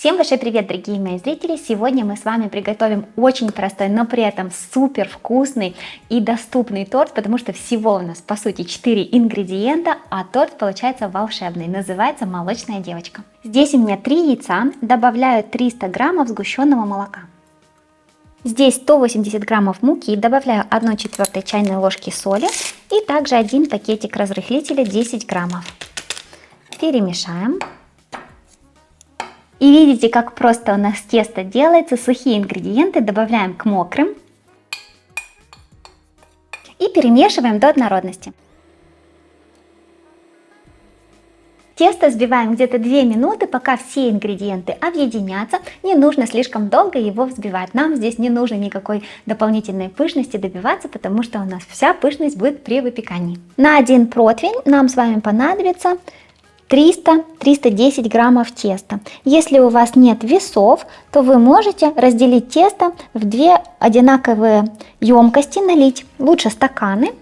Всем большой привет, дорогие мои зрители! Сегодня мы с вами приготовим очень простой, но при этом супер вкусный и доступный торт, потому что всего у нас по сути 4 ингредиента, а торт получается волшебный, называется молочная девочка. Здесь у меня 3 яйца, добавляю 300 граммов сгущенного молока. Здесь 180 граммов муки, добавляю 1/4 чайной ложки соли и также 1 пакетик разрыхлителя 10 граммов. Перемешаем. И видите, как просто у нас тесто делается. Сухие ингредиенты добавляем к мокрым и перемешиваем до однородности. Тесто взбиваем где-то 2 минуты, пока все ингредиенты объединятся. Не нужно слишком долго его взбивать. Нам здесь не нужно никакой дополнительной пышности добиваться, потому что у нас вся пышность будет при выпекании. На один противень нам с вами понадобится 300-310 граммов теста. Если у вас нет весов, то вы можете разделить тесто в 2 одинаковые емкости, налить лучше стаканы,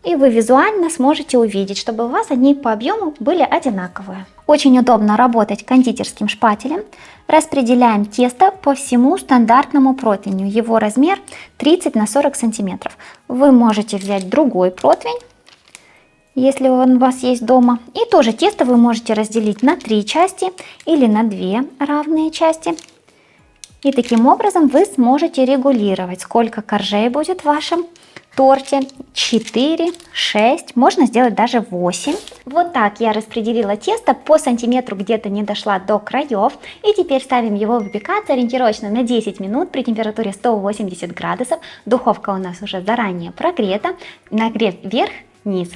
и вы визуально сможете увидеть, чтобы у вас они по объему были одинаковые. Очень удобно работать кондитерским шпателем. Распределяем тесто по всему стандартному противню. Его размер 30 на 40 сантиметров. Вы можете взять другой противень, если он у вас есть дома. И тоже тесто вы можете разделить на 3 части или на 2 равные части. И таким образом вы сможете регулировать, сколько коржей будет в вашем торте. 4, 6, можно сделать даже 8. Вот так я распределила тесто по сантиметру, где-то не дошла до краев. И теперь ставим его выпекаться ориентировочно на 10 минут при температуре 180 градусов. Духовка у нас уже заранее прогрета. Нагрев вверх-вниз.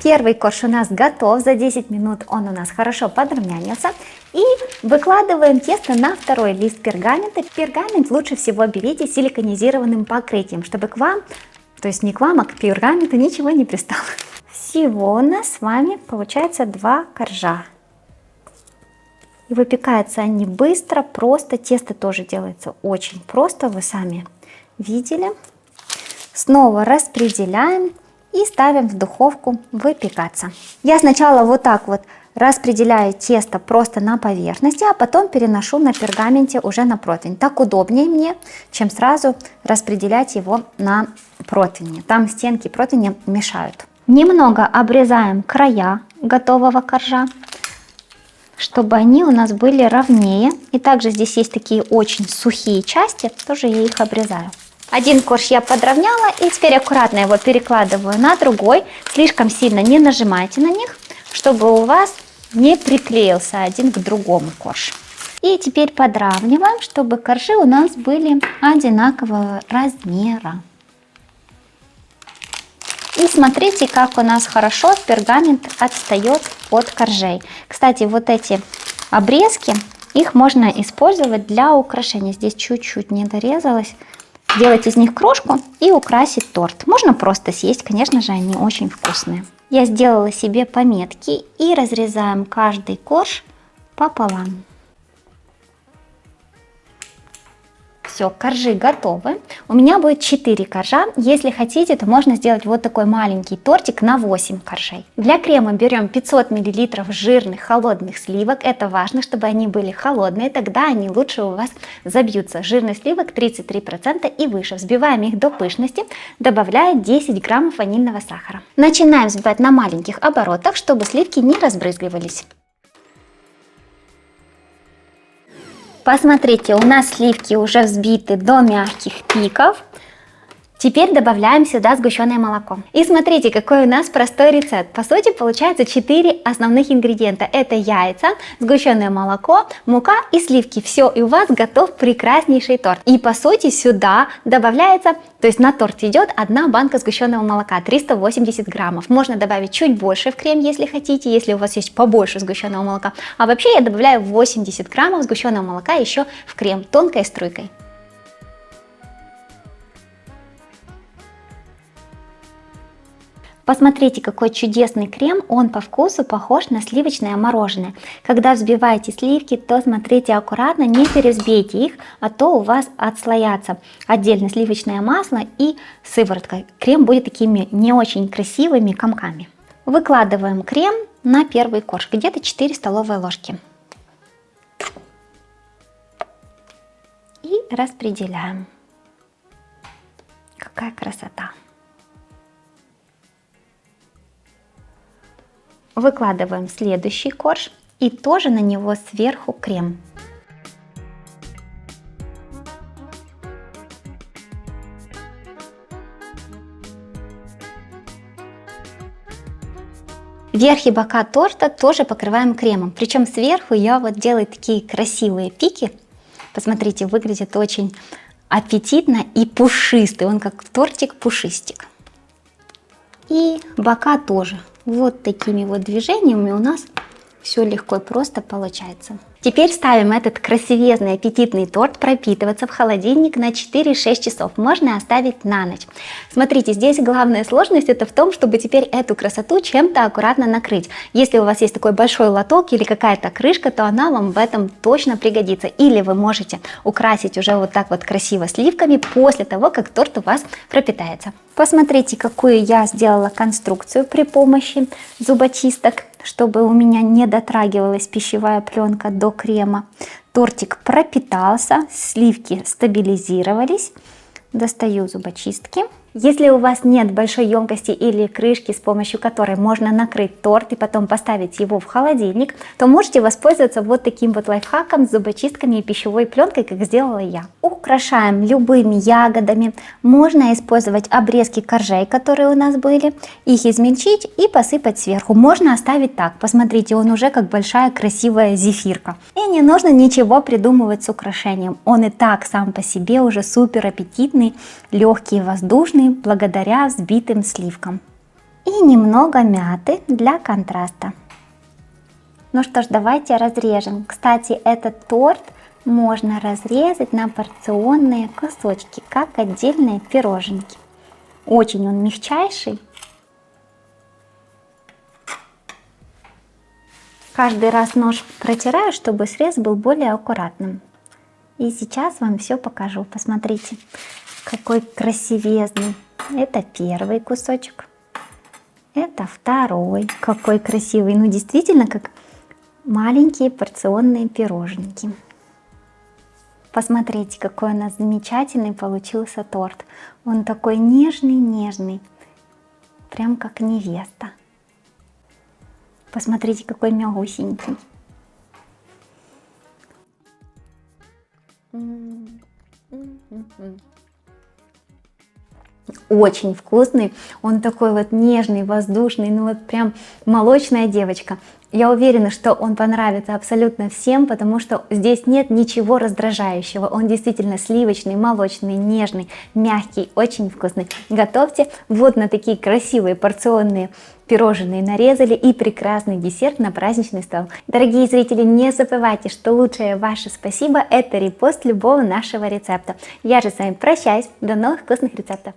Первый корж у нас готов, за 10 минут он у нас хорошо подрумянился. И выкладываем тесто на второй лист пергамента. Пергамент лучше всего берите с силиконизированным покрытием, чтобы к вам, то есть не к вам, а к пергаменту ничего не пристало. Всего у нас с вами получается 2 коржа. И выпекаются они быстро, просто. Тесто тоже делается очень просто, вы сами видели. Снова распределяем и ставим в духовку выпекаться. Я сначала вот так вот распределяю тесто просто на поверхности, а потом переношу на пергаменте уже на противень. Так удобнее мне, чем сразу распределять его на противне. Там стенки противня мешают. Немного обрезаем края готового коржа, чтобы они у нас были ровнее. И также здесь есть такие очень сухие части, тоже я их обрезаю. Один корж я подровняла, и теперь аккуратно его перекладываю на другой. Слишком сильно не нажимайте на них, чтобы у вас не приклеился один к другому корж. И теперь подравниваем, чтобы коржи у нас были одинакового размера. И смотрите, как у нас хорошо пергамент отстает от коржей. Кстати, вот эти обрезки, их можно использовать для украшения. Здесь чуть-чуть не дорезалось. Делать из них крошку и украсить торт. Можно просто съесть, конечно же, они очень вкусные. Я сделала себе пометки и разрезаем каждый корж пополам. Все, коржи готовы. У меня будет 4 коржа. Если хотите, то можно сделать вот такой маленький тортик на 8 коржей. Для крема берем 500 мл жирных холодных сливок. Это важно, чтобы они были холодные, тогда они лучше у вас забьются. Жирность сливок 33% и выше. Взбиваем их до пышности, добавляя 10 граммов ванильного сахара. Начинаем взбивать на маленьких оборотах, чтобы сливки не разбрызгивались. Посмотрите, у нас сливки уже взбиты до мягких пиков. Теперь добавляем сюда сгущенное молоко. И смотрите, какой у нас простой рецепт. По сути, получается 4 основных ингредиента. Это яйца, сгущенное молоко, мука и сливки. Все, и у вас готов прекраснейший торт. И по сути сюда добавляется, то есть на торт идет 1 банка сгущенного молока, 380 граммов. Можно добавить чуть больше в крем, если хотите, если у вас есть побольше сгущенного молока. А вообще я добавляю 80 граммов сгущенного молока еще в крем тонкой струйкой. Посмотрите, какой чудесный крем, он по вкусу похож на сливочное мороженое. Когда взбиваете сливки, то смотрите аккуратно, не перевзбейте их, а то у вас отслоятся отдельно сливочное масло и сыворотка. Крем будет такими не очень красивыми комками. Выкладываем крем на первый корж, где-то 4 столовые ложки. И распределяем. Какая красота! Выкладываем следующий корж и тоже на него сверху крем. Верх и бока торта тоже покрываем кремом. Причем сверху я вот делаю такие красивые пики. Посмотрите, выглядит очень аппетитно и пушистый. Он как тортик-пушистик. И бока тоже. Вот такими вот движениями у нас все легко и просто получается. Теперь ставим этот красивезный аппетитный торт пропитываться в холодильник на 4-6 часов. Можно оставить на ночь. Смотрите, здесь главная сложность это в том, чтобы теперь эту красоту чем-то аккуратно накрыть. Если у вас есть такой большой лоток или какая-то крышка, то она вам в этом точно пригодится. Или вы можете украсить уже вот так вот красиво сливками после того, как торт у вас пропитается. Посмотрите, какую я сделала конструкцию при помощи зубочисток, чтобы у меня не дотрагивалась пищевая пленка до крема. Тортик пропитался, сливки стабилизировались. Достаю зубочистки. Если у вас нет большой емкости или крышки, с помощью которой можно накрыть торт и потом поставить его в холодильник, то можете воспользоваться вот таким вот лайфхаком с зубочистками и пищевой пленкой, как сделала я. Украшаем любыми ягодами. Можно использовать обрезки коржей, которые у нас были, их измельчить и посыпать сверху. Можно оставить так. Посмотрите, он уже как большая красивая зефирка. И не нужно ничего придумывать с украшением. Он и так сам по себе уже супер аппетитный, легкий и воздушный, благодаря взбитым сливкам. И немного мяты для контраста. Ну что ж, давайте разрежем. Кстати, этот торт можно разрезать на порционные кусочки, как отдельные пироженки. Очень он мягчайший. Каждый раз нож протираю, чтобы срез был более аккуратным. И сейчас вам все покажу. Посмотрите, какой красивезный. Это первый кусочек. Это второй. Какой красивый. Ну, действительно, как маленькие порционные пироженки. Посмотрите, какой у нас замечательный получился торт. Он такой нежный-нежный. Прям как невеста. Посмотрите, какой мягусенький. Очень вкусный, он такой вот нежный, воздушный, ну вот прям молочная девочка. Я уверена, что он понравится абсолютно всем, потому что здесь нет ничего раздражающего. Он действительно сливочный, молочный, нежный, мягкий, очень вкусный. Готовьте. Вот на такие красивые порционные пирожные нарезали и прекрасный десерт на праздничный стол. Дорогие зрители, не забывайте, что лучшее ваше спасибо – это репост любого нашего рецепта. Я же с вами прощаюсь. До новых вкусных рецептов.